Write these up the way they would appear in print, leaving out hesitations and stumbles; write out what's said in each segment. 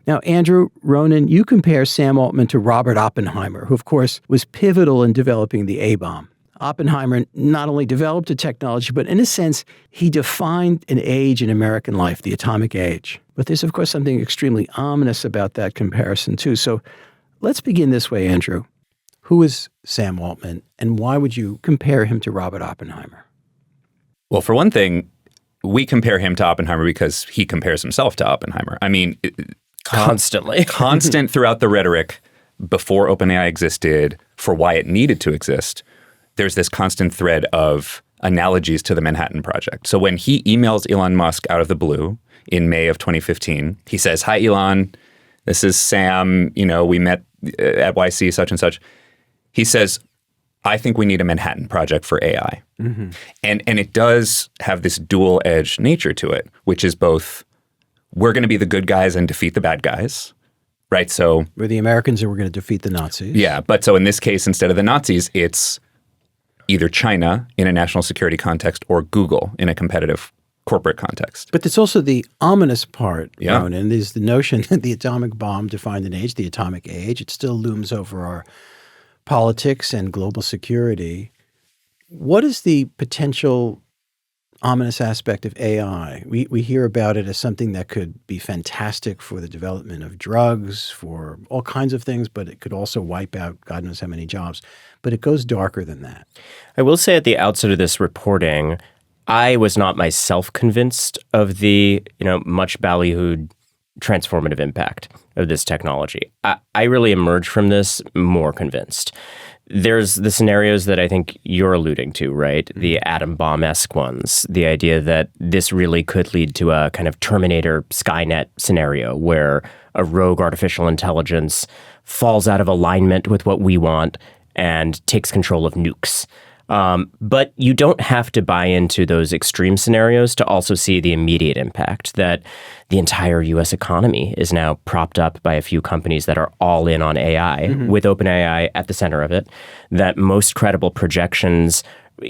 Now, Andrew, Ronan, you compare Sam Altman to Robert Oppenheimer, who, of course, was pivotal in developing the A-bomb. Oppenheimer not only developed a technology, but in a sense, he defined an age in American life, the atomic age. But there's, of course, something extremely ominous about that comparison, too. So let's begin this way, Andrew. Who is Sam Altman, and why would you compare him to Robert Oppenheimer? Well, for one thing, we compare him to Oppenheimer because he compares himself to Oppenheimer. I mean, constantly. Constant throughout the rhetoric before OpenAI existed for why it needed to exist. There's this constant thread of analogies to the Manhattan Project. So when he emails Elon Musk out of the blue in May of 2015, he says, "Hi, Elon, this is Sam. We met at YC, such and such." He says, "I think we need a Manhattan Project for AI." Mm-hmm. And it does have this dual-edged nature to it, which is both, we're going to be the good guys and defeat the bad guys, right? So we're the Americans and we're going to defeat the Nazis. Yeah, but so in this case, instead of the Nazis, it's either China in a national security context or Google in a competitive corporate context. But there's also the ominous part, Ronan, is the notion that the atomic bomb defined an age, the atomic age. It still looms over our politics and global security. What is the potential ominous aspect of AI? We hear about it as something that could be fantastic for the development of drugs, for all kinds of things, but it could also wipe out God knows how many jobs. But it goes darker than that. I will say at the outset of this reporting, I was not myself convinced of the, much ballyhooed transformative impact of this technology. I really emerged from this more convinced. There's the scenarios that I think you're alluding to, right? The atom bomb-esque ones. The idea that this really could lead to a kind of Terminator Skynet scenario where a rogue artificial intelligence falls out of alignment with what we want and takes control of nukes. But you don't have to buy into those extreme scenarios to also see the immediate impact that the entire U.S. economy is now propped up by a few companies that are all in on AI, with OpenAI at the center of it, that most credible projections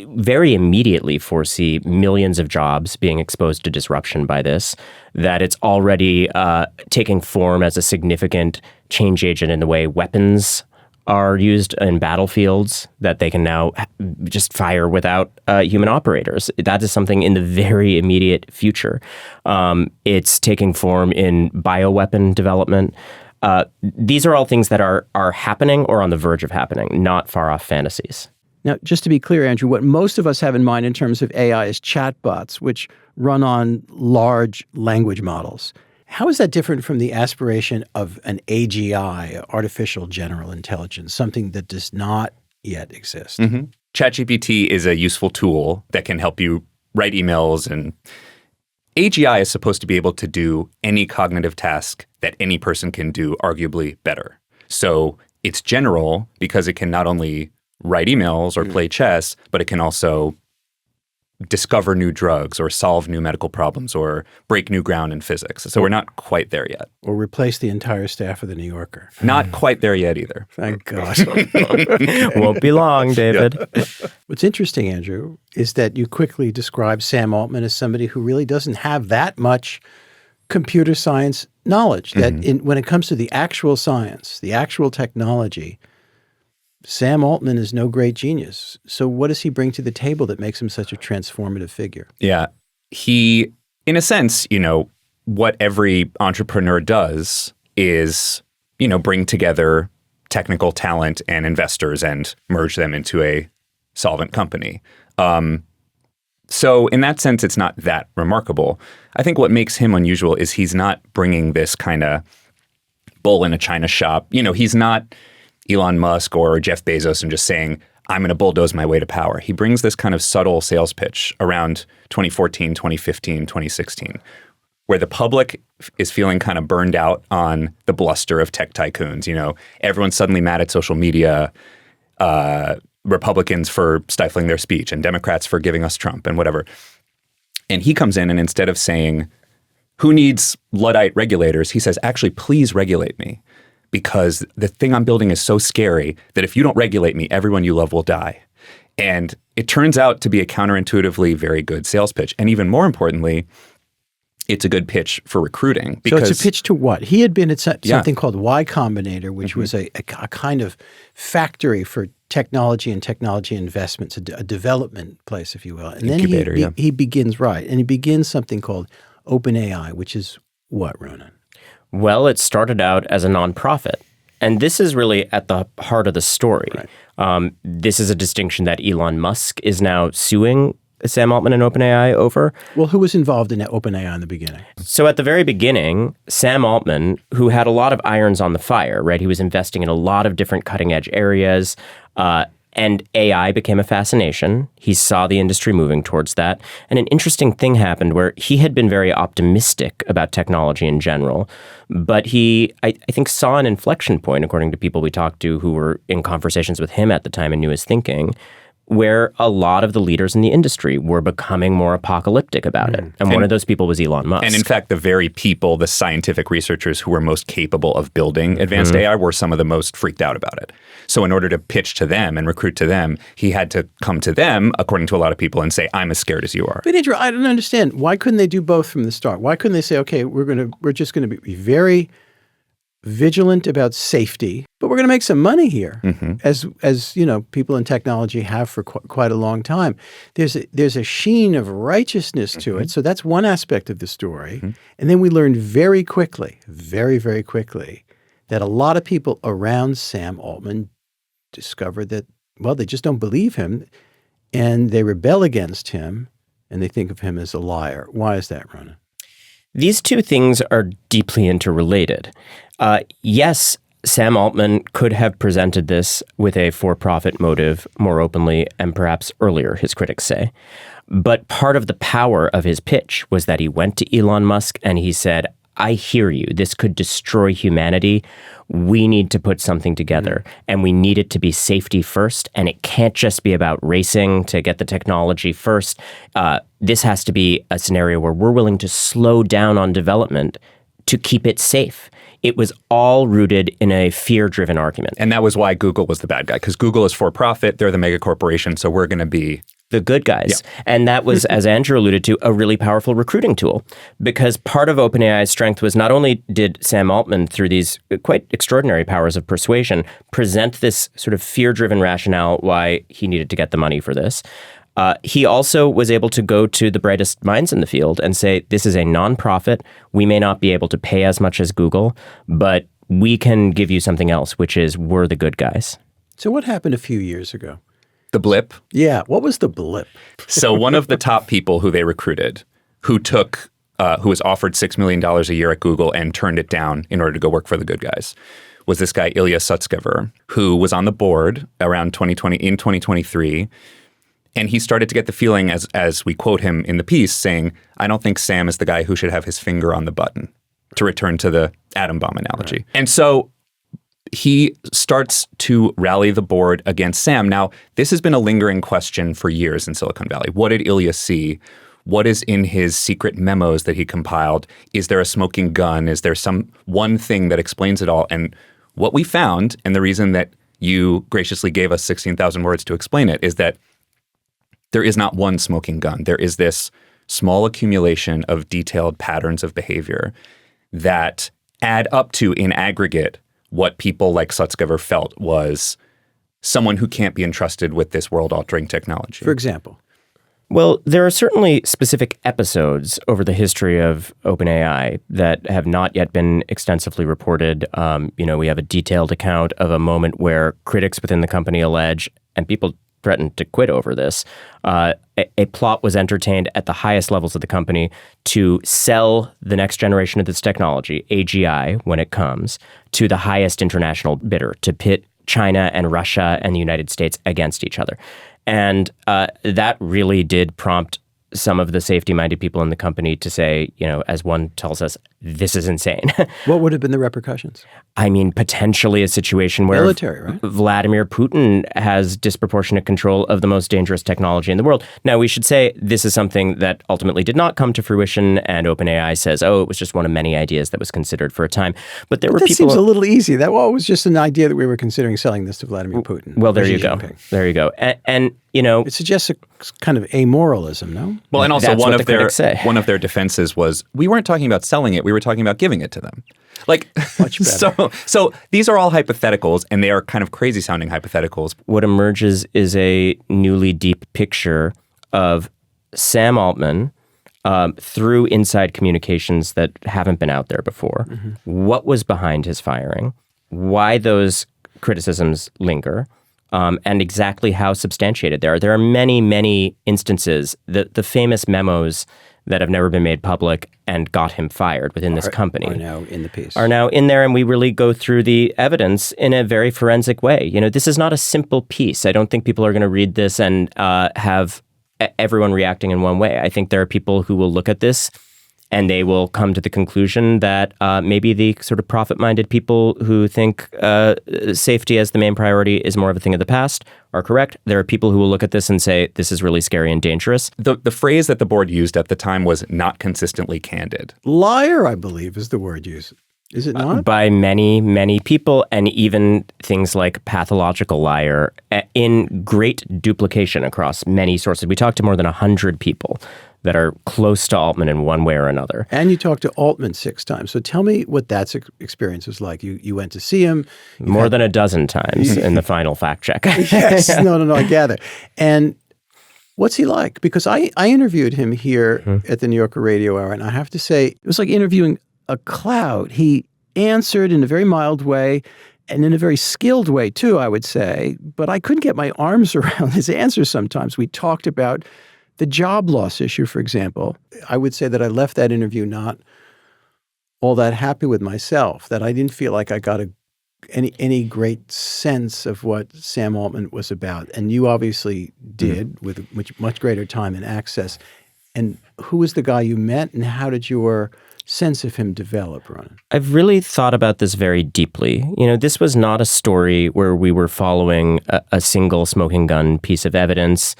very immediately foresee millions of jobs being exposed to disruption by this, that it's already taking form as a significant change agent in the way weapons are used in battlefields, that they can now just fire without human operators. That is something in the very immediate future. It's taking form in bioweapon development. These are all things that are happening or on the verge of happening, not far off fantasies. Now, just to be clear, Andrew, what most of us have in mind in terms of AI is chatbots, which run on large language models. How is that different from the aspiration of an AGI, artificial general intelligence, something that does not yet exist? Mm-hmm. ChatGPT is a useful tool that can help you write emails, and AGI is supposed to be able to do any cognitive task that any person can do arguably better. So it's general because it can not only write emails or play chess, but it can also discover new drugs or solve new medical problems or break new ground in physics. So we're not quite there yet. Or replace the entire staff of the New Yorker. Not quite there yet either. Thank God. Won't be long, David. Yeah. What's interesting, Andrew, is that you quickly describe Sam Altman as somebody who really doesn't have that much computer science knowledge. That when it comes to the actual science, the actual technology, Sam Altman is no great genius. So what does he bring to the table that makes him such a transformative figure? Yeah. He, in a sense, what every entrepreneur does is, bring together technical talent and investors and merge them into a solvent company. So in that sense, it's not that remarkable. I think what makes him unusual is he's not bringing this kind of bull in a china shop. He's not Elon Musk or Jeff Bezos and just saying, I'm going to bulldoze my way to power. He brings this kind of subtle sales pitch around 2014, 2015, 2016, where the public is feeling kind of burned out on the bluster of tech tycoons. Everyone's suddenly mad at social media, Republicans for stifling their speech and Democrats for giving us Trump and whatever. And he comes in and instead of saying, who needs Luddite regulators? He says, actually, please regulate me. Because the thing I'm building is so scary that if you don't regulate me, everyone you love will die. And it turns out to be a counterintuitively very good sales pitch. And even more importantly, it's a good pitch for recruiting. So it's a pitch to what? He had been at something called Y Combinator, which Mm-hmm. was a kind of factory for technology and technology investments, a development place, if you will. And Incubator, then he begins something called OpenAI, which is what, Ronan? Well, it started out as a nonprofit. And this is really at the heart of the story. Right. This is a distinction that Elon Musk is now suing Sam Altman and OpenAI over. Well, who was involved in OpenAI in the beginning? So at the very beginning, Sam Altman, who had a lot of irons on the fire, right? He was investing in a lot of different cutting edge areas, and AI became a fascination. He saw the industry moving towards that. And an interesting thing happened where he had been very optimistic about technology in general, but he, I think, saw an inflection point, according to people we talked to who were in conversations with him at the time and knew his thinking, where a lot of the leaders in the industry were becoming more apocalyptic about it. And one of those people was Elon Musk. And in fact, the very people, the scientific researchers who were most capable of building advanced AI were some of the most freaked out about it. So in order to pitch to them and recruit to them, he had to come to them, according to a lot of people, and say, I'm as scared as you are. But Andrew, I don't understand. Why couldn't they do both from the start? Why couldn't they say, okay, we're just going to be very vigilant about safety, but we're going to make some money here, as you know, people in technology have for quite a long time. There's a sheen of righteousness to it, so that's one aspect of the story. And then we learned very quickly, very, very quickly, that a lot of people around Sam Altman discovered that, well, they just don't believe him, and they rebel against him, and they think of him as a liar. Why is that, Ronan? These two things are deeply interrelated. Yes, Sam Altman could have presented this with a for-profit motive more openly and perhaps earlier, his critics say. But part of the power of his pitch was that he went to Elon Musk and he said, I hear you. This could destroy humanity. We need to put something together, and we need it to be safety first, and it can't just be about racing to get the technology first. This has to be a scenario where we're willing to slow down on development to keep it safe. It was all rooted in a fear-driven argument. And that was why Google was the bad guy, because Google is for profit. They're the mega corporation, so we're going to be the good guys. Yeah. And that was, as Andrew alluded to, a really powerful recruiting tool, because part of OpenAI's strength was not only did Sam Altman, through these quite extraordinary powers of persuasion, present this sort of fear-driven rationale why he needed to get the money for this, he also was able to go to the brightest minds in the field and say, this is a nonprofit. We may not be able to pay as much as Google, but we can give you something else, which is we're the good guys. So what happened a few years ago? the blip. Yeah. What was the blip? So one of the top people who they recruited, who was offered $6 million a year at Google and turned it down in order to go work for the good guys, was this guy, Ilya Sutskever, who was on the board around 2023. And he started to get the feeling, as we quote him in the piece, saying, I don't think Sam is the guy who should have his finger on the button, to return to the atom bomb analogy. Right. And so he starts to rally the board against Sam. Now, this has been a lingering question for years in Silicon Valley. What did Ilya see? What is in his secret memos that he compiled? Is there a smoking gun? Is there some one thing that explains it all? And what we found, and the reason that you graciously gave us 16,000 words to explain it, is that there is not one smoking gun. There is this small accumulation of detailed patterns of behavior that add up to, in aggregate, what people like Sutskever felt was someone who can't be entrusted with this world-altering technology. For example? Well, there are certainly specific episodes over the history of OpenAI that have not yet been extensively reported. We have a detailed account of a moment where critics within the company allege, and people threatened to quit over this, a plot was entertained at the highest levels of the company to sell the next generation of this technology, AGI, when it comes, to the highest international bidder, to pit China and Russia and the United States against each other. And that really did prompt some of the safety-minded people in the company to say, as one tells us, this is insane. What would have been the repercussions? I mean, potentially a situation where Military, right? Vladimir Putin has disproportionate control of the most dangerous technology in the world. Now, we should say this is something that ultimately did not come to fruition, and OpenAI says, oh, it was just one of many ideas that was considered for a time. But there were that people... seems a little easy. That was just an idea that we were considering selling this to Vladimir Putin. Well, there you go. There you go. And you know... It suggests a kind of amoralism, no? Well, and also one of their defenses was, we weren't talking about selling it, we were talking about giving it to them. Like, much better. So these are all hypotheticals, and they are kind of crazy sounding hypotheticals. What emerges is a newly deep picture of Sam Altman through inside communications that haven't been out there before. Mm-hmm. What was behind his firing? Why those criticisms linger? And exactly how substantiated they are. There are many, many instances, the famous memos that have never been made public and got him fired within this company. Are now in the piece. Are now in there, and we really go through the evidence in a very forensic way. You know, this is not a simple piece. I don't think people are going to read this and have everyone reacting in one way. I think there are people who will look at this and they will come to the conclusion that maybe the sort of profit-minded people who think safety as the main priority is more of a thing of the past are correct. There are people who will look at this and say, this is really scary and dangerous. The phrase that the board used at the time was not consistently candid. Liar, I believe, is the word used. Is it not? By many, many people, and even things like pathological liar in great duplication across many sources. We talked to more than 100 people that are close to Altman in one way or another. And you talked to Altman 6 times. So tell me what that experience was like. You went to see him. More than a dozen times in the final fact check. Yes. No, I gather. And what's he like? Because I interviewed him here at the New Yorker Radio Hour, and I have to say, it was like interviewing a cloud. He answered in a very mild way and in a very skilled way, too, I would say. But I couldn't get my arms around his answers sometimes. We talked about the job loss issue, for example. I would say that I left that interview not all that happy with myself, that I didn't feel like I got any great sense of what Sam Altman was about. And you obviously did with much greater time and access. And who was the guy you met, and how did your sense of him develop, Ronan? I've really thought about this very deeply. You know, this was not a story where we were following a single smoking gun piece of evidence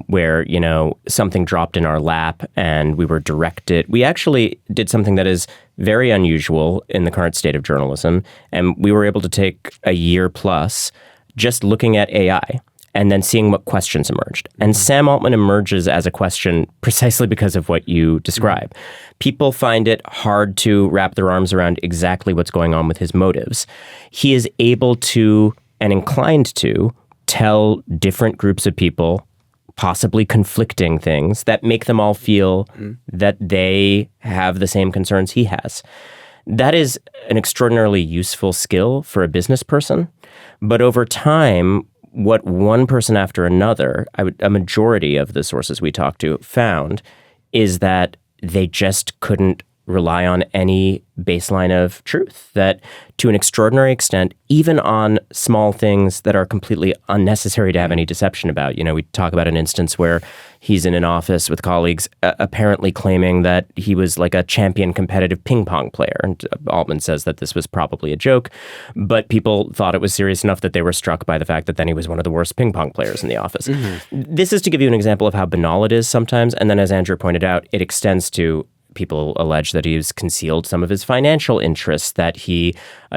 where, you know, something dropped in our lap and we were directed. We actually did something that is very unusual in the current state of journalism. And we were able to take a year plus just looking at AI and then seeing what questions emerged. And Sam Altman emerges as a question precisely because of what you describe. People find it hard to wrap their arms around exactly what's going on with his motives. He is able to, and inclined to, tell different groups of people possibly conflicting things that make them all feel that they have the same concerns he has. That is an extraordinarily useful skill for a business person. But over time, what one person after another, a majority of the sources we talked to found, is that they just couldn't rely on any baseline of truth. That to an extraordinary extent, even on small things that are completely unnecessary to have any deception about. You know, we talk about an instance where he's in an office with colleagues apparently claiming that he was like a champion competitive ping pong player. And Altman says that this was probably a joke, but people thought it was serious enough that they were struck by the fact that then he was one of the worst ping pong players in the office. This is to give you an example of how banal it is sometimes. And then as Andrew pointed out, it extends to people allege that he's concealed some of his financial interests, that he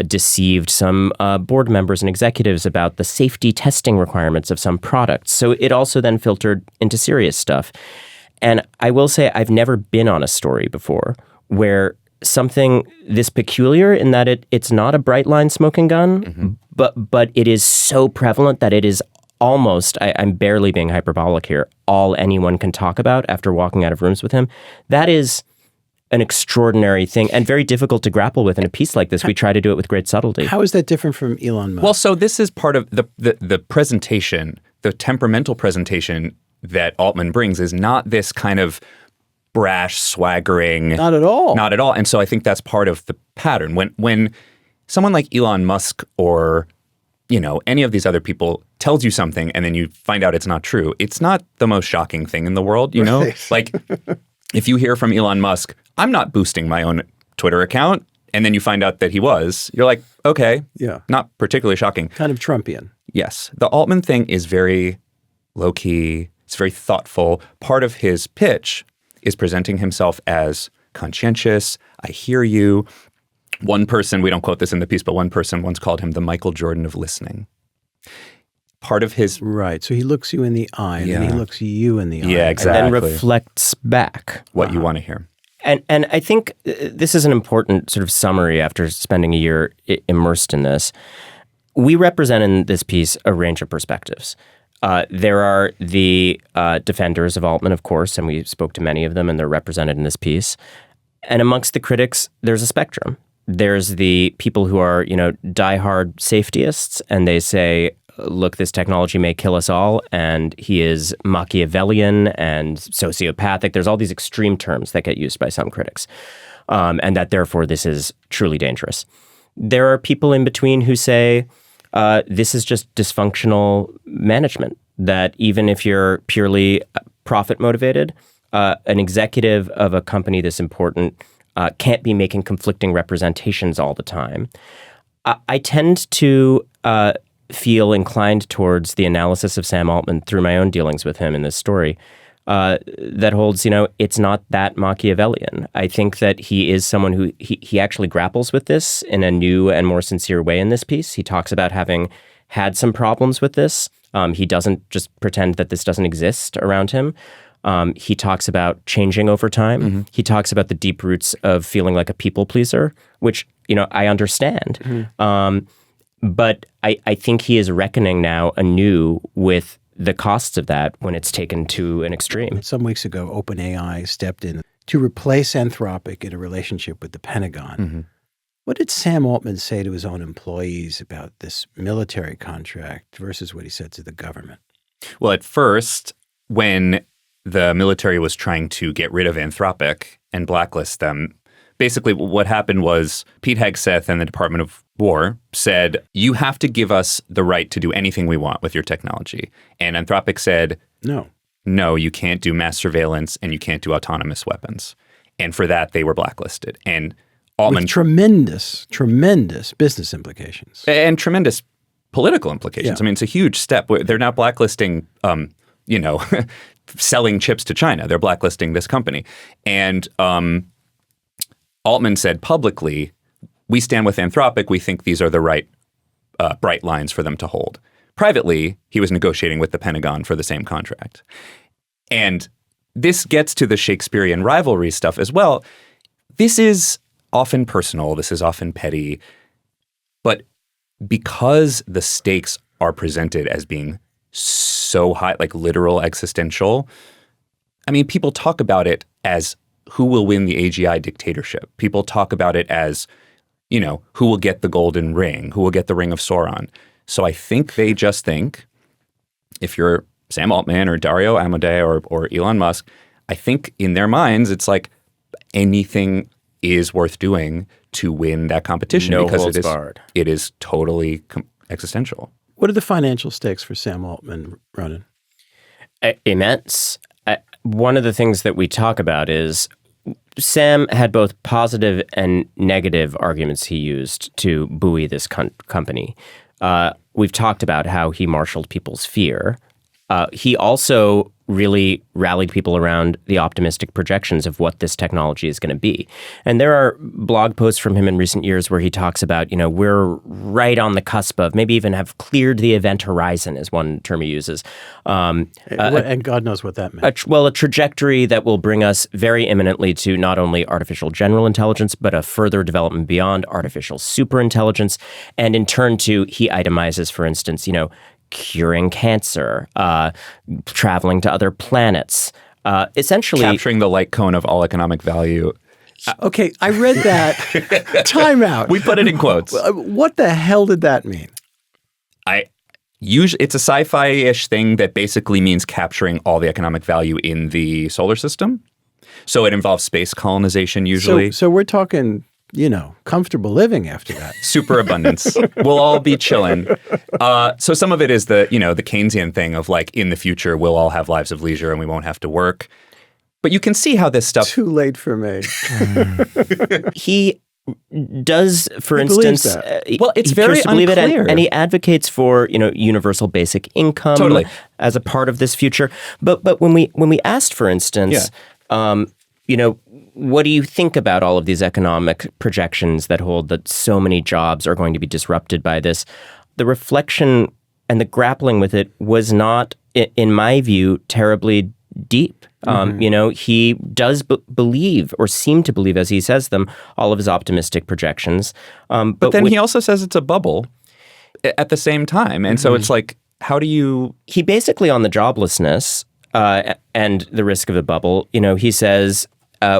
deceived some board members and executives about the safety testing requirements of some products. So it also then filtered into serious stuff. And I will say I've never been on a story before where something this peculiar in that it's not a bright line smoking gun, but it is so prevalent that it is almost, I'm barely being hyperbolic here, all anyone can talk about after walking out of rooms with him. That is an extraordinary thing and very difficult to grapple with in a piece like this. We try to do it with great subtlety. How is that different from Elon Musk? Well, so this is part of the presentation, the temperamental presentation that Altman brings is not this kind of brash, swaggering. Not at all. Not at all. And so I think that's part of the pattern. When someone like Elon Musk or, you know, any of these other people tells you something and then you find out it's not true, it's not the most shocking thing in the world, you know? Like, if you hear from Elon Musk, I'm not boosting my own Twitter account, and then you find out that he was. You're like, okay, not particularly shocking. Kind of Trumpian. Yes. The Altman thing is very low-key. It's very thoughtful. Part of his pitch is presenting himself as conscientious. I hear you. One person, we don't quote this in the piece, but one person once called him the Michael Jordan of listening. Part of his... Right. So he looks you in the eye, and then he looks you in the eye. Yeah, exactly. And then reflects back. What you want to hear. And I think this is an important sort of summary after spending a year immersed in this. We represent in this piece a range of perspectives. There are the defenders of Altman, of course, and we spoke to many of them, and they're represented in this piece. And amongst the critics, there's a spectrum. There's the people who are, diehard safetyists, and they say, look, this technology may kill us all, and he is Machiavellian and sociopathic. There's all these extreme terms that get used by some critics, and that therefore this is truly dangerous. There are people in between who say this is just dysfunctional management, that even if you're purely profit motivated, an executive of a company this important can't be making conflicting representations all the time. I tend to feel inclined towards the analysis of Sam Altman through my own dealings with him in this story that holds, it's not that Machiavellian. I think that he is someone who he actually grapples with this in a new and more sincere way in this piece. He talks about having had some problems with this. He doesn't just pretend that this doesn't exist around him. He talks about changing over time. Mm-hmm. He talks about the deep roots of feeling like a people pleaser, which, I understand. Mm-hmm. But I think he is reckoning now anew with the costs of that when it's taken to an extreme. Some weeks ago, OpenAI stepped in to replace Anthropic in a relationship with the Pentagon. Mm-hmm. What did Sam Altman say to his own employees about this military contract versus what he said to the government? Well, at first, when the military was trying to get rid of Anthropic and blacklist them, basically what happened was Pete Hegseth and the Department of War said, you have to give us the right to do anything we want with your technology. And Anthropic said, no, you can't do mass surveillance and you can't do autonomous weapons. And for that, they were blacklisted. And Altman... With tremendous business implications. And tremendous political implications. Yeah. I mean, it's a huge step. They're now blacklisting, selling chips to China. They're blacklisting this company. And Altman said publicly, we stand with Anthropic. We think these are the right bright lines for them to hold. Privately, he was negotiating with the Pentagon for the same contract. And this gets to the Shakespearean rivalry stuff as well. This is often personal. This is often petty. But because the stakes are presented as being so high, like literal existential, I mean, people talk about it as who will win the AGI dictatorship. People talk about it as, who will get the golden ring, who will get the ring of Sauron. So I think they just think, if you're Sam Altman or Dario Amodei or Elon Musk, I think in their minds, it's like anything is worth doing to win that competition because it is totally existential. What are the financial stakes for Sam Altman, Ronan? Immense. One of the things that we talk about is Sam had both positive and negative arguments he used to buoy this company. We've talked about how he marshaled people's fear. He also really rallied people around the optimistic projections of what this technology is going to be. And there are blog posts from him in recent years where he talks about, we're right on the cusp of, maybe even have cleared the event horizon is one term he uses. And God knows what that meant. A trajectory that will bring us very imminently to not only artificial general intelligence, but a further development beyond artificial superintelligence. And in turn to, he itemizes, for instance, curing cancer, traveling to other planets, essentially capturing the light cone of all economic value. Okay, I read that. Time out. We put it in quotes. What the hell did that mean? It's a sci-fi-ish thing that basically means capturing all the economic value in the solar system. So it involves space colonization usually. So we're talking, comfortable living after that. Superabundance. We'll all be chilling. So some of it is the Keynesian thing of like, in the future, we'll all have lives of leisure and we won't have to work. But you can see how this stuff... Too late for me. He does, for He instance, well, it's he very appears to believe unclear. and he advocates for universal basic income Totally. as a part of this future. But when we asked, for instance, what do you think about all of these economic projections that hold that so many jobs are going to be disrupted by this? The reflection and the grappling with it was not, in my view, terribly deep. He does believe, or seem to believe, as he says them, all of his optimistic projections. But then he also says it's a bubble at the same time. And so it's like, how do you... He basically, on the joblessness and the risk of a bubble, he says...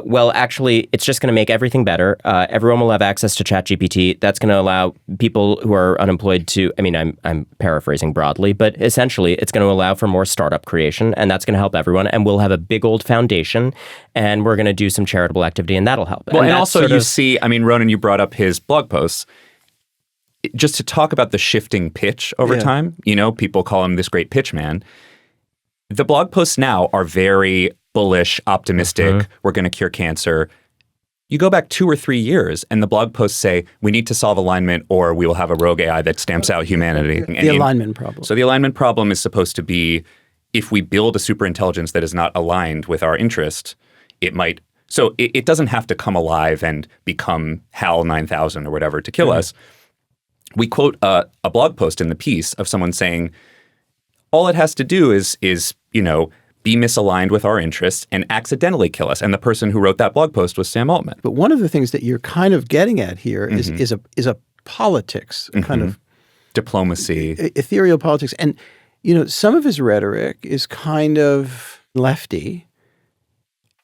well, actually, it's just going to make everything better. Everyone will have access to ChatGPT. That's going to allow people who are unemployed to, I'm paraphrasing broadly, but essentially it's going to allow for more startup creation, and that's going to help everyone. And we'll have a big old foundation, and we're going to do some charitable activity, and that'll help. Well, and also you see, Ronan, you brought up his blog posts. Just to talk about the shifting pitch over time, people call him this great pitch man. The blog posts now are very bullish, optimistic, we're going to cure cancer. You go back 2 or 3 years and the blog posts say, we need to solve alignment or we will have a rogue AI that stamps out humanity. The alignment problem. So the alignment problem is supposed to be, if we build a superintelligence that is not aligned with our interest, it might... So it doesn't have to come alive and become HAL 9000 or whatever to kill us. We quote a blog post in the piece of someone saying, all it has to do is be misaligned with our interests and accidentally kill us. And the person who wrote that blog post was Sam Altman. But one of the things that you're kind of getting at here is a politics, a kind of diplomacy, ethereal politics. And, some of his rhetoric is kind of lefty,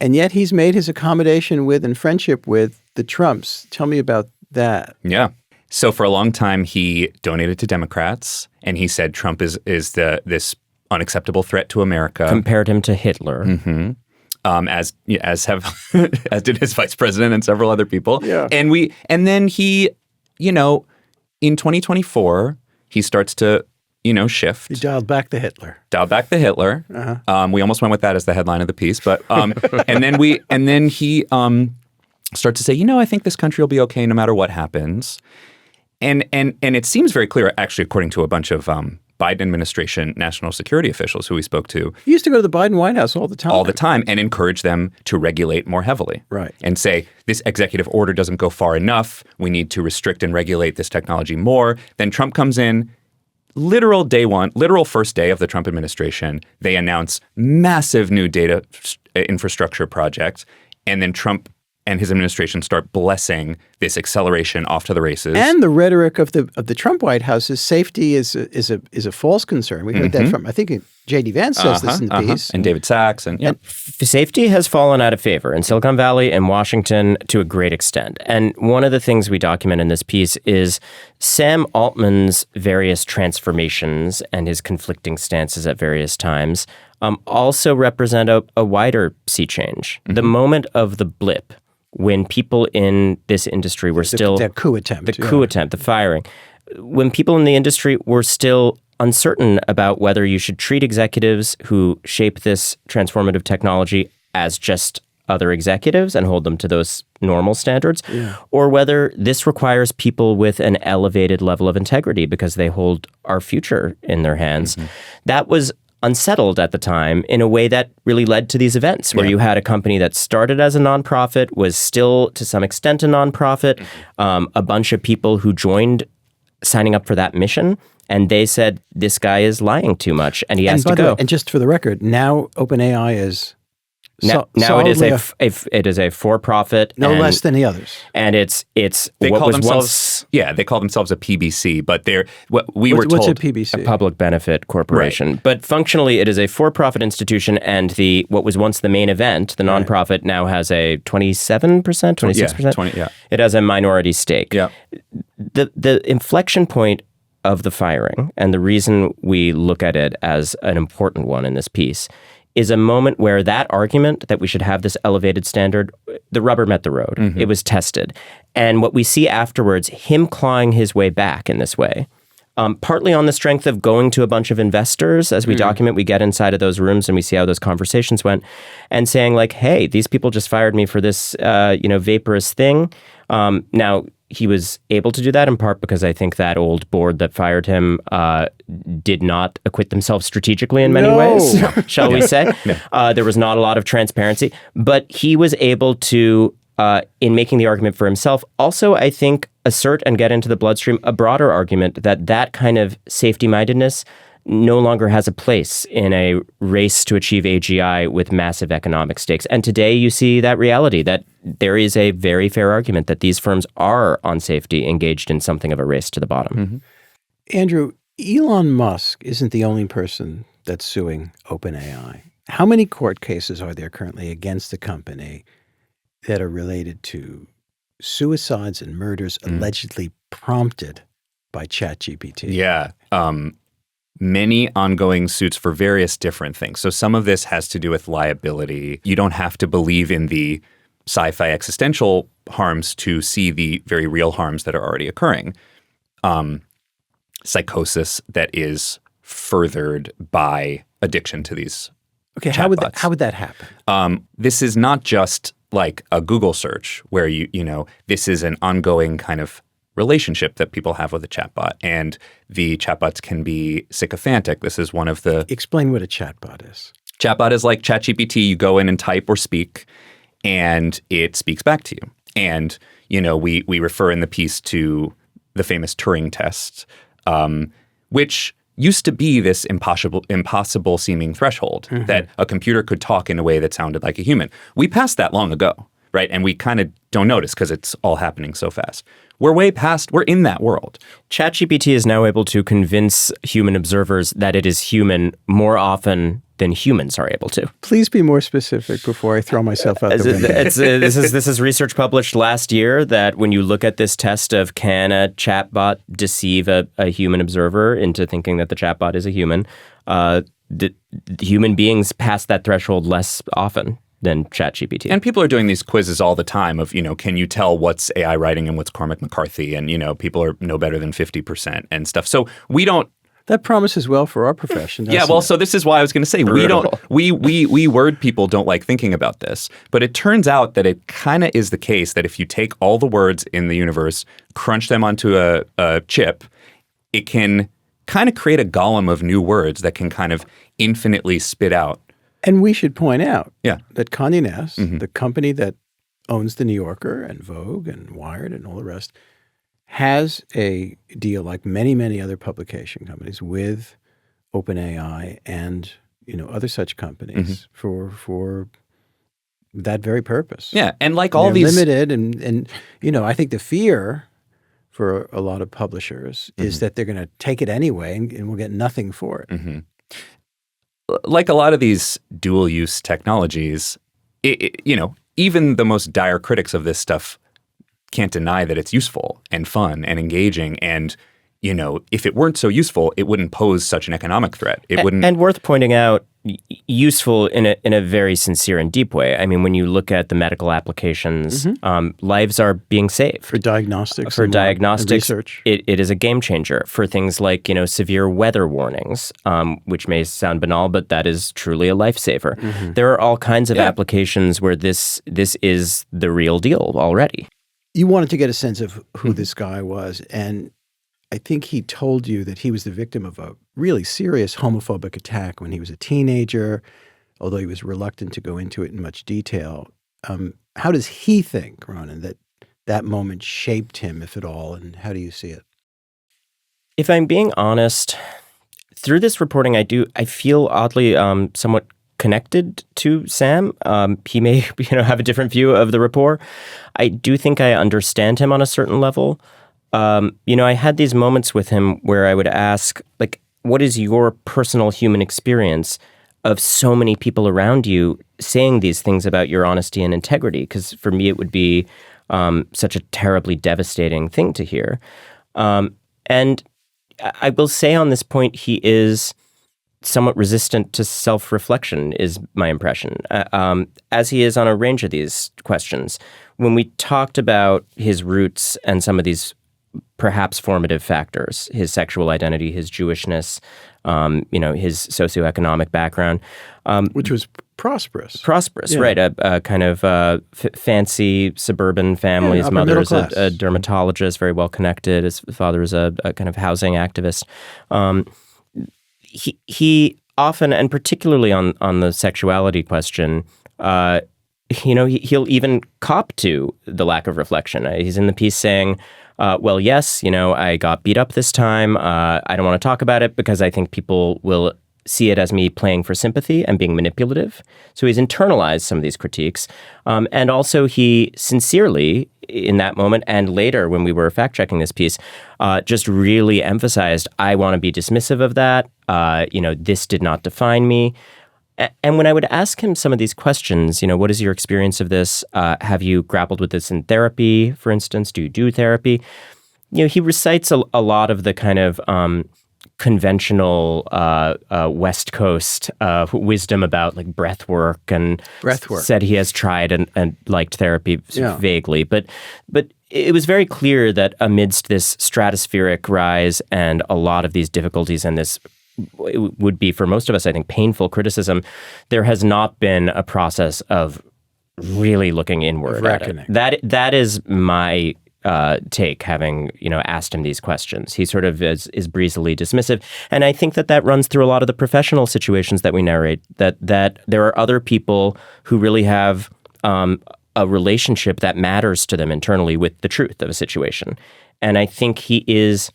and yet he's made his accommodation with and friendship with the Trumps. Tell me about that. Yeah. So for a long time, he donated to Democrats, and he said Trump is this unacceptable threat to America. Compared him to Hitler. As did his vice president and several other people. Yeah. And then he, in 2024, he starts to, shift. He dialed back the Hitler. We almost went with that as the headline of the piece, but and then he starts to say, I think this country will be okay no matter what happens. And it seems very clear, actually, according to a bunch of Biden administration national security officials who we spoke to. He used to go to the Biden White House all the time. And encourage them to regulate more heavily. Right. And say, this executive order doesn't go far enough. We need to restrict and regulate this technology more. Then Trump comes in, literal first day of the Trump administration, they announce massive new data infrastructure projects. And then Trump and his administration start blessing this acceleration off to the races. And the rhetoric of the Trump White House is safety is a false concern. We heard that from, I think J.D. Vance says this in the piece. And David Sachs. And safety has fallen out of favor in Silicon Valley and Washington to a great extent. And one of the things we document in this piece is Sam Altman's various transformations and his conflicting stances at various times also represent a wider sea change. The moment of the blip, when people in this industry were still... The coup attempt. The firing. When people in the industry were still uncertain about whether you should treat executives who shape this transformative technology as just other executives and hold them to those normal standards, or whether this requires people with an elevated level of integrity because they hold our future in their hands. That was unsettled at the time in a way that really led to these events where you had a company that started as a nonprofit, was still to some extent a nonprofit, a bunch of people who joined signing up for that mission, and they said, this guy is lying too much and he has to go. And just for the record, now OpenAI is... Now it is a for-profit, less than the others, and it's they what call was themselves once, they call themselves a PBC, but what's told a PBC? A public benefit corporation. Right. But functionally, it is a for-profit institution, and what was once the main event, the nonprofit, now has a 27%, 26%. It has a minority stake. Yeah. The inflection point of the firing, and the reason we look at it as an important one in this piece, is a moment where that argument that we should have this elevated standard, the rubber met the road. It was tested. And what we see afterwards, him clawing his way back in this way, partly on the strength of going to a bunch of investors. As we document, we get inside of those rooms and we see how those conversations went, and saying like, hey, these people just fired me for this, vaporous thing. Now, he was able to do that in part because I think that old board that fired him did not acquit themselves strategically in many ways, shall we say. There was not a lot of transparency, but he was able to, in making the argument for himself, also, I think, assert and get into the bloodstream a broader argument that kind of safety-mindedness no longer has a place in a race to achieve AGI with massive economic stakes. And today you see that reality, that there is a very fair argument that these firms are on safety engaged in something of a race to the bottom. Andrew, Elon Musk isn't the only person that's suing OpenAI. How many court cases are there currently against the company that are related to suicides and murders allegedly prompted by ChatGPT? Yeah. Many ongoing suits for various different things. So some of this has to do with liability. You don't have to believe in the sci-fi existential harms to see the very real harms that are already occurring. Psychosis that is furthered by addiction to these Okay, chatbots. how would that happen? This is not just like a Google search where this is an ongoing kind of relationship that people have with a chatbot, and the chatbots can be sycophantic. This is one of the... Explain what a chatbot is. Chatbot is like ChatGPT. You go in and type or speak, and it speaks back to you. And, we refer in the piece to the famous Turing test, which used to be this impossible seeming threshold that a computer could talk in a way that sounded like a human. We passed that long ago, right? And we kind of don't notice because it's all happening so fast. We're in that world. ChatGPT is now able to convince human observers that it is human more often than humans are able to. Please be more specific before I throw myself out the window. This is research published last year that when you look at this test of can a chatbot deceive a human observer into thinking that the chatbot is a human, the human beings pass that threshold less often than ChatGPT. And people are doing these quizzes all the time of, can you tell what's AI writing and what's Cormac McCarthy? And, people are no better than 50% and stuff. So we don't... That promises well for our profession. Yeah, well, so this is why I was going to say we word people don't like thinking about this, but it turns out that it kind of is the case that if you take all the words in the universe, crunch them onto a chip, it can kind of create a golem of new words that can kind of infinitely spit out. And we should point out that Condé Nast, the company that owns The New Yorker and Vogue and Wired and all the rest, has a deal like many, many other publication companies with OpenAI and other such companies for that very purpose. Yeah, and like all they're these limited, and I think the fear for a lot of publishers is that they're going to take it anyway and we'll get nothing for it. Like a lot of these dual-use technologies, even the most dire critics of this stuff can't deny that it's useful and fun and engaging. And, if it weren't so useful, it wouldn't pose such an economic threat. It wouldn't. And worth pointing out, useful in a very sincere and deep way. I mean, when you look at the medical applications, lives are being saved. For diagnostics. For diagnostics, research. It is a game changer. For things like, severe weather warnings, which may sound banal, but that is truly a lifesaver. There are all kinds of applications where this is the real deal already. You wanted to get a sense of who this guy was, and I think he told you that he was the victim of a really serious homophobic attack when he was a teenager, although he was reluctant to go into it in much detail. How does he think, Ronan, that moment shaped him, if at all, and how do you see it? If I'm being honest, through this reporting, I feel oddly somewhat connected to Sam. He may, have a different view of the rapport. I do think I understand him on a certain level. I had these moments with him where I would ask, like, what is your personal human experience of so many people around you saying these things about your honesty and integrity? Because for me, it would be such a terribly devastating thing to hear. And I will say on this point, he is somewhat resistant to self-reflection is my impression, as he is on a range of these questions. When we talked about his roots and some of these perhaps formative factors: his sexual identity, his Jewishness, his socioeconomic background, which was prosperous. Yeah. Right? A kind of fancy suburban family. His mother's a dermatologist, very well connected. His father was a kind of housing activist. He often, and particularly on the sexuality question, he'll even cop to the lack of reflection. He's in the piece saying, well, yes, I got beat up this time. I don't want to talk about it because I think people will see it as me playing for sympathy and being manipulative. So he's internalized some of these critiques. And also he sincerely, in that moment and later when we were fact-checking this piece, just really emphasized, I want to be dismissive of that. This did not define me. And when I would ask him some of these questions, what is your experience of this? Have you grappled with this in therapy, for instance? Do you do therapy? He recites a lot of the kind of conventional West Coast wisdom about like breath work and said he has tried and liked therapy vaguely. But it was very clear that amidst this stratospheric rise and a lot of these difficulties and this it would be for most of us, I think, painful criticism, there has not been a process of really looking inward at it. That is my take, having asked him these questions. He sort of is breezily dismissive, and I think that runs through a lot of the professional situations that we narrate. That there are other people who really have a relationship that matters to them internally with the truth of a situation, and I think he is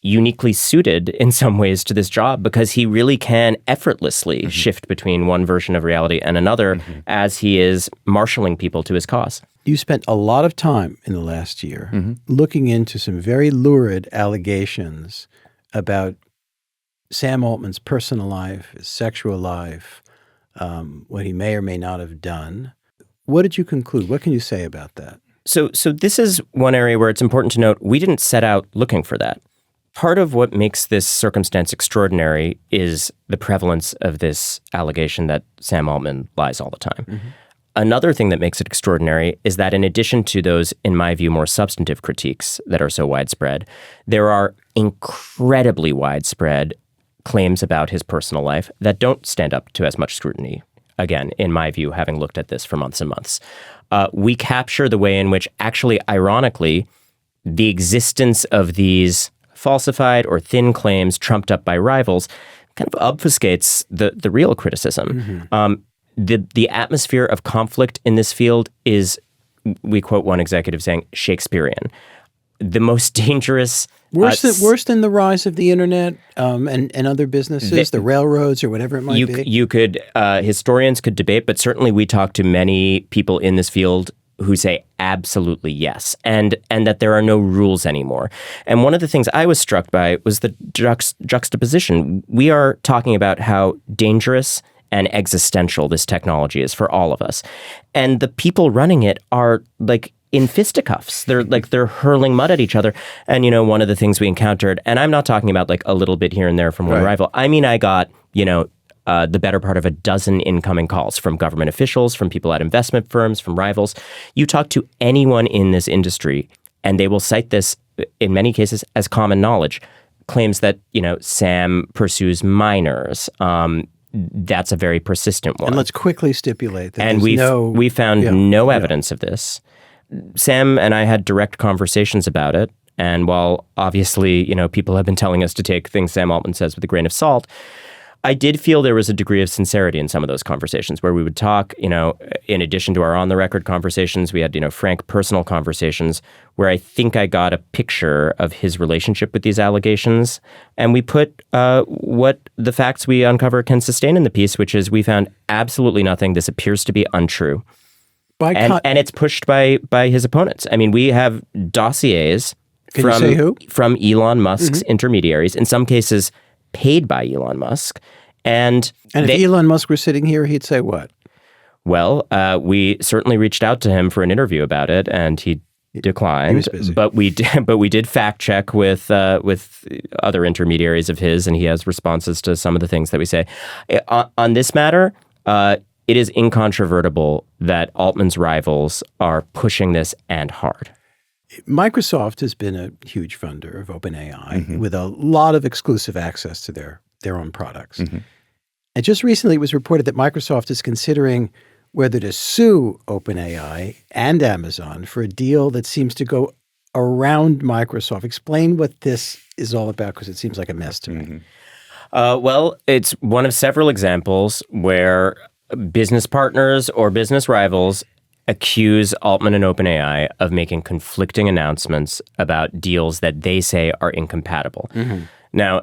uniquely suited in some ways to this job because he really can effortlessly shift between one version of reality and another as he is marshaling people to his cause. You spent a lot of time in the last year looking into some very lurid allegations about Sam Altman's personal life, his sexual life, what he may or may not have done. What did you conclude? What can you say about that? So this is one area where it's important to note we didn't set out looking for that. Part of what makes this circumstance extraordinary is the prevalence of this allegation that Sam Altman lies all the time. Another thing that makes it extraordinary is that in addition to those, in my view, more substantive critiques that are so widespread, there are incredibly widespread claims about his personal life that don't stand up to as much scrutiny. Again, in my view, having looked at this for months and months. We capture the way in which, actually, ironically, the existence of these falsified or thin claims trumped up by rivals kind of obfuscates the real criticism. The atmosphere of conflict in this field is, we quote one executive saying, Shakespearean. The most dangerous... Worse than the rise of the internet and other businesses, the railroads or whatever it might be? You could, historians could debate, but certainly we talk to many people in this field who say absolutely yes, and that there are no rules anymore. And one of the things I was struck by was the juxtaposition. We are talking about how dangerous and existential this technology is for all of us. And the people running it are like in fisticuffs. They're hurling mud at each other. And, one of the things we encountered, and I'm not talking about like a little bit here and there from one rival. I mean, I got, the better part of a dozen incoming calls from government officials, from people at investment firms, from rivals. You talk to anyone in this industry, and they will cite this, in many cases, as common knowledge. Claims that, Sam pursues minors. That's a very persistent one. And let's quickly stipulate that and we found no evidence of this. Sam and I had direct conversations about it. And while obviously, people have been telling us to take things Sam Altman says with a grain of salt, I did feel there was a degree of sincerity in some of those conversations where we would talk, in addition to our on-the-record conversations, we had, frank personal conversations where I think I got a picture of his relationship with these allegations. And we put what the facts we uncover can sustain in the piece, which is we found absolutely nothing. This appears to be untrue. And it's pushed by his opponents. I mean, we have dossiers from Elon Musk's intermediaries, in some cases paid by Elon Musk. And if Elon Musk were sitting here, he'd say what? Well, we certainly reached out to him for an interview about it, and he declined. He was busy. But we did fact check with other intermediaries of his, and he has responses to some of the things that we say. On this matter, it is incontrovertible that Altman's rivals are pushing this and hard. Microsoft has been a huge funder of OpenAI with a lot of exclusive access to their own products. And just recently, it was reported that Microsoft is considering whether to sue OpenAI and Amazon for a deal that seems to go around Microsoft. Explain what this is all about, because it seems like a mess to me. Well, it's one of several examples where business partners or business rivals accuse Altman and OpenAI of making conflicting announcements about deals that they say are incompatible. Now,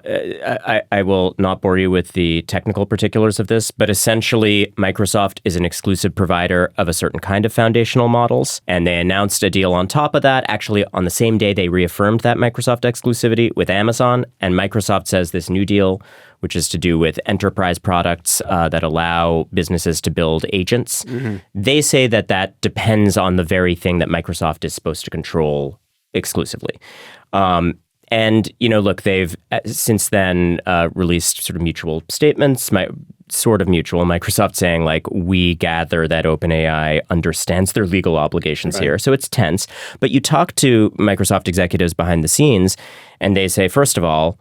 I will not bore you with the technical particulars of this, but essentially, Microsoft is an exclusive provider of a certain kind of foundational models, and they announced a deal on top of that. Actually, on the same day, they reaffirmed that Microsoft exclusivity with Amazon, and Microsoft says this new deal, which is to do with enterprise products that allow businesses to build agents, they say that that depends on the very thing that Microsoft is supposed to control exclusively. And, look, they've since then released sort of mutual statements, Microsoft saying, like, we gather that OpenAI understands their legal obligations here. So it's tense. But you talk to Microsoft executives behind the scenes, and they say, first of all,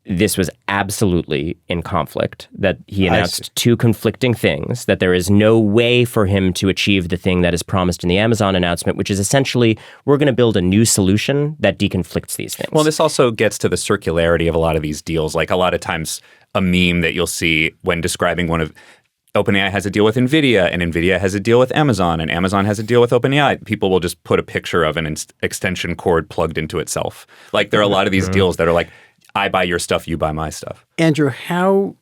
this was absolutely in conflict, that he announced two conflicting things, that there is no way for him to achieve the thing that is promised in the Amazon announcement, which is essentially, we're going to build a new solution that deconflicts these things. Well, this also gets to the circularity of a lot of these deals. Like a lot of times a meme that you'll see when describing one of OpenAI has a deal with NVIDIA, and NVIDIA has a deal with Amazon, and Amazon has a deal with OpenAI. People will just put a picture of an extension cord plugged into itself. Like there are a lot of these deals that are like, I buy your stuff, you buy my stuff. Andrew, how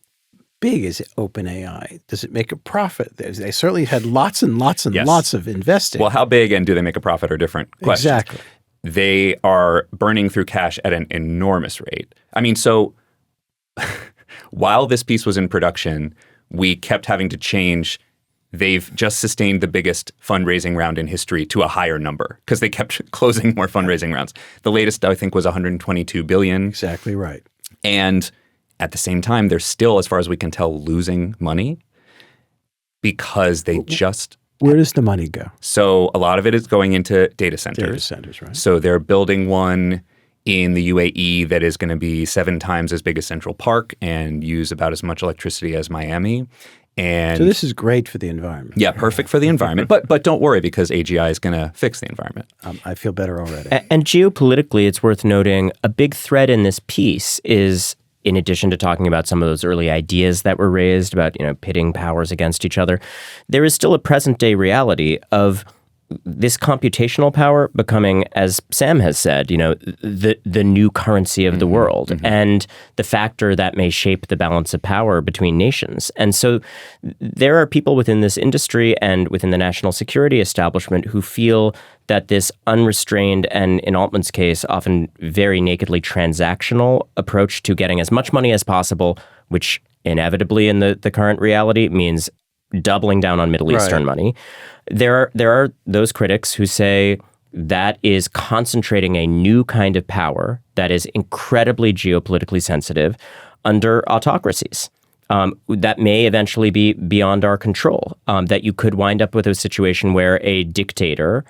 big is OpenAI? Does it make a profit? They certainly had lots and lots and lots of investing. Well, how big and do they make a profit are different questions. Exactly. They are burning through cash at an enormous rate. I mean, so while this piece was in production, we kept having to change. They've just sustained the biggest fundraising round in history to a higher number because they kept closing more fundraising rounds. The latest, I think, was $122 billion. Exactly right. And at the same time, they're still, as far as we can tell, losing money because they just... Where does the money go? So a lot of it is going into data centers. Data centers, right. So they're building one in the UAE that is going to be 7 times as big as Central Park and use about as much electricity as Miami. And so this is great for the environment. Yeah, perfect for the environment. But don't worry, because AGI is going to fix the environment. I feel better already. And geopolitically, it's worth noting a big thread in this piece is, in addition to talking about some of those early ideas that were raised about, pitting powers against each other, there is still a present day reality of this computational power becoming, as Sam has said, the new currency of the world and the factor that may shape the balance of power between nations. And so there are people within this industry and within the national security establishment who feel that this unrestrained and, in Altman's case, often very nakedly transactional approach to getting as much money as possible, which inevitably in the current reality means doubling down on Middle Eastern money. There are those critics who say that is concentrating a new kind of power that is incredibly geopolitically sensitive under autocracies. That may eventually be beyond our control, that you could wind up with a situation where a dictator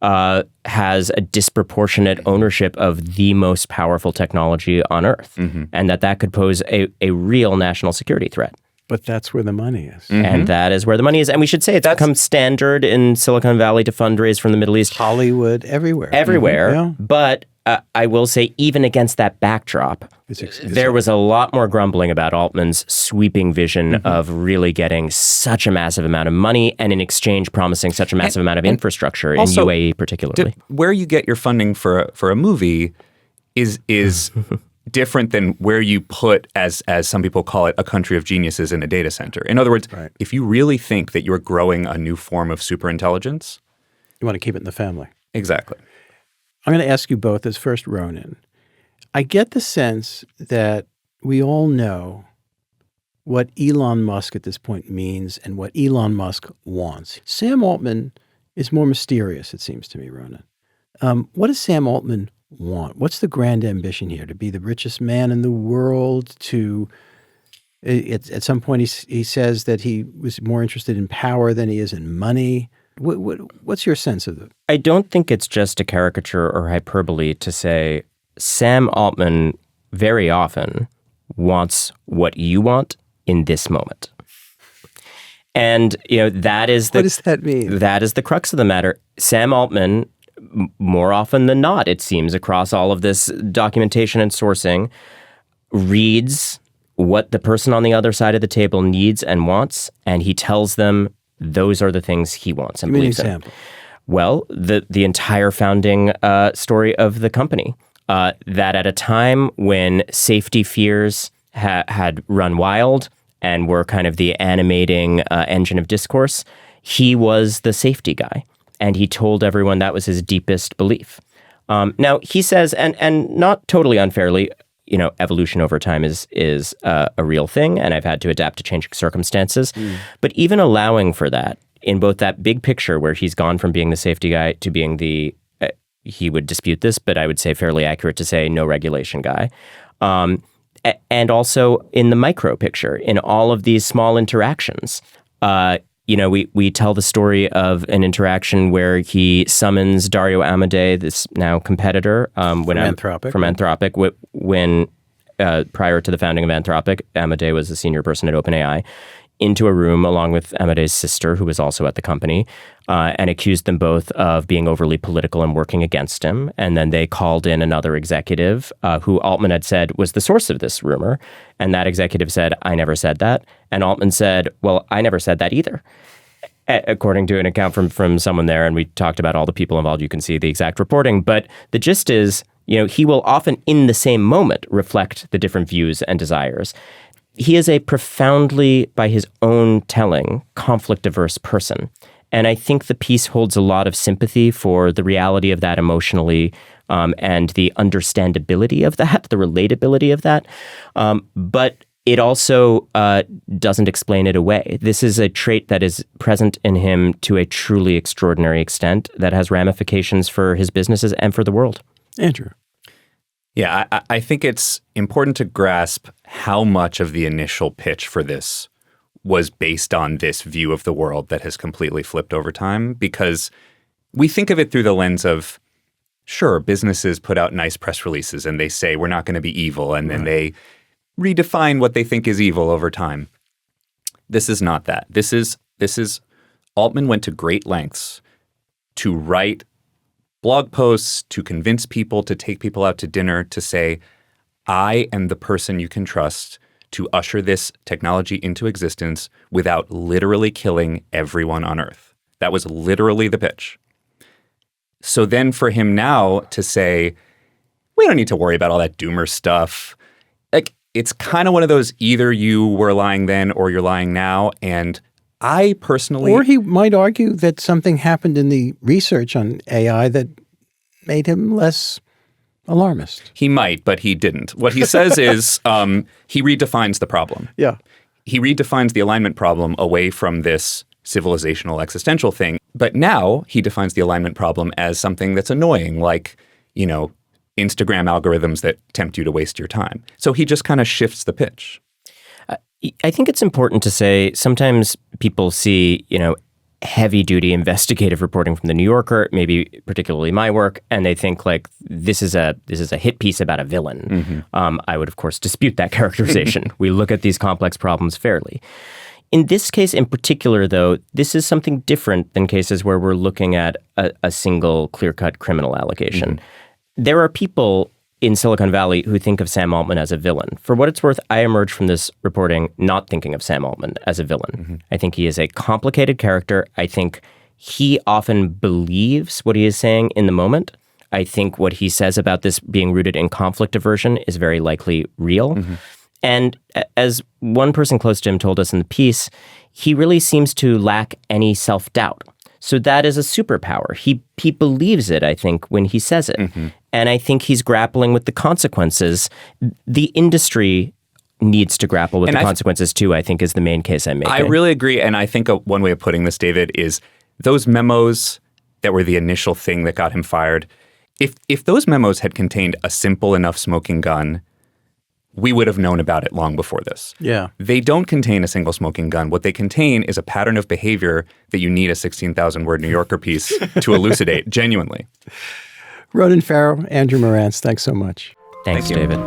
has a disproportionate ownership of the most powerful technology on Earth, and that could pose a real national security threat. But that's where the money is. And that is where the money is. And we should say it's become standard in Silicon Valley to fundraise from the Middle East. Hollywood, everywhere. Everywhere. Yeah. But I will say, even against that backdrop, there was a lot more grumbling about Altman's sweeping vision of really getting such a massive amount of money and in exchange promising such a massive amount of infrastructure also, in UAE particularly. Where you get your funding for a movie is different than where you put, as some people call it, a country of geniuses in a data center. In other words, if you really think that you're growing a new form of superintelligence, you want to keep it in the family. Exactly. I'm going to ask you both as first Ronan. I get the sense that we all know what Elon Musk at this point means and what Elon Musk wants. Sam Altman is more mysterious, it seems to me, Ronan. What does Sam Altman want? What's the grand ambition here? To be the richest man in the world? At some point he says that he was more interested in power than he is in money. What's your sense of it? I don't think it's just a caricature or hyperbole to say Sam Altman very often wants what you want in this moment. And, that is what does that mean? That is the crux of the matter. Sam Altman, more often than not, it seems, across all of this documentation and sourcing, reads what the person on the other side of the table needs and wants, and he tells them those are the things he wants and believes in. Give me an example. Well, the entire founding story of the company, that at a time when safety fears had run wild and were kind of the animating engine of discourse, he was the safety guy. And he told everyone that was his deepest belief. Now, he says, and not totally unfairly, evolution over time is a real thing, and I've had to adapt to changing circumstances. But even allowing for that, in both that big picture where he's gone from being the safety guy to being the, he would dispute this, but I would say fairly accurate to say no regulation guy. And also in the micro picture, in all of these small interactions, we tell the story of an interaction where he summons Dario Amodei, this now competitor, from Anthropic, when prior to the founding of Anthropic, Amodei was a senior person at OpenAI, into a room along with Amodei's sister, who was also at the company, and accused them both of being overly political and working against him. And then they called in another executive who Altman had said was the source of this rumor. And that executive said, I never said that. And Altman said, well, I never said that either. According to an account from someone there, and we talked about all the people involved, you can see the exact reporting. But the gist is, he will often in the same moment reflect the different views and desires. He is a profoundly, by his own telling, conflict-averse person. And I think the piece holds a lot of sympathy for the reality of that emotionally, and the understandability of that, the relatability of that. But it also doesn't explain it away. This is a trait that is present in him to a truly extraordinary extent that has ramifications for his businesses and for the world. Andrew. Yeah, I think it's important to grasp how much of the initial pitch for this was based on this view of the world that has completely flipped over time, because we think of it through the lens of, sure, businesses put out nice press releases and they say we're not going to be evil, and then they redefine what they think is evil over time. This is not that. This is Altman went to great lengths to write blog posts, to convince people, to take people out to dinner, to say, I am the person you can trust to usher this technology into existence without literally killing everyone on Earth. That was literally the pitch. So then for him now to say, we don't need to worry about all that doomer stuff. Like, it's kind of one of those, either you were lying then or you're lying now. And I personally... Or he might argue that something happened in the research on AI that made him less alarmist. He might, but he didn't. What he says is he redefines the problem. Yeah. He redefines the alignment problem away from this civilizational existential thing. But now he defines the alignment problem as something that's annoying, like, Instagram algorithms that tempt you to waste your time. So he just kind of shifts the pitch. I think it's important to say sometimes people see, heavy-duty investigative reporting from the New Yorker, maybe particularly my work, and they think like this is a hit piece about a villain. Mm-hmm. I would, of course, dispute that characterization. We look at these complex problems fairly. In this case in particular, though, this is something different than cases where we're looking at a single clear-cut criminal allegation. Mm-hmm. There are people in Silicon Valley who think of Sam Altman as a villain. For what it's worth, I emerged from this reporting not thinking of Sam Altman as a villain. Mm-hmm. I think he is a complicated character. I think he often believes what he is saying in the moment. I think what he says about this being rooted in conflict aversion is very likely real. Mm-hmm. And as one person close to him told us in the piece, he really seems to lack any self-doubt. So that is a superpower. He believes it, I think, when he says it. Mm-hmm. And I think he's grappling with the consequences. The industry needs to grapple with the consequences too, I think, is the main case I'm making. I really agree. And I think one way of putting this, David, is those memos that were the initial thing that got him fired, if those memos had contained a simple enough smoking gun, we would have known about it long before this. Yeah. They don't contain a single smoking gun. What they contain is a pattern of behavior that you need a 16,000-word New Yorker piece to elucidate, genuinely. Ronan Farrow, Andrew Marantz, thanks so much. Thanks, David.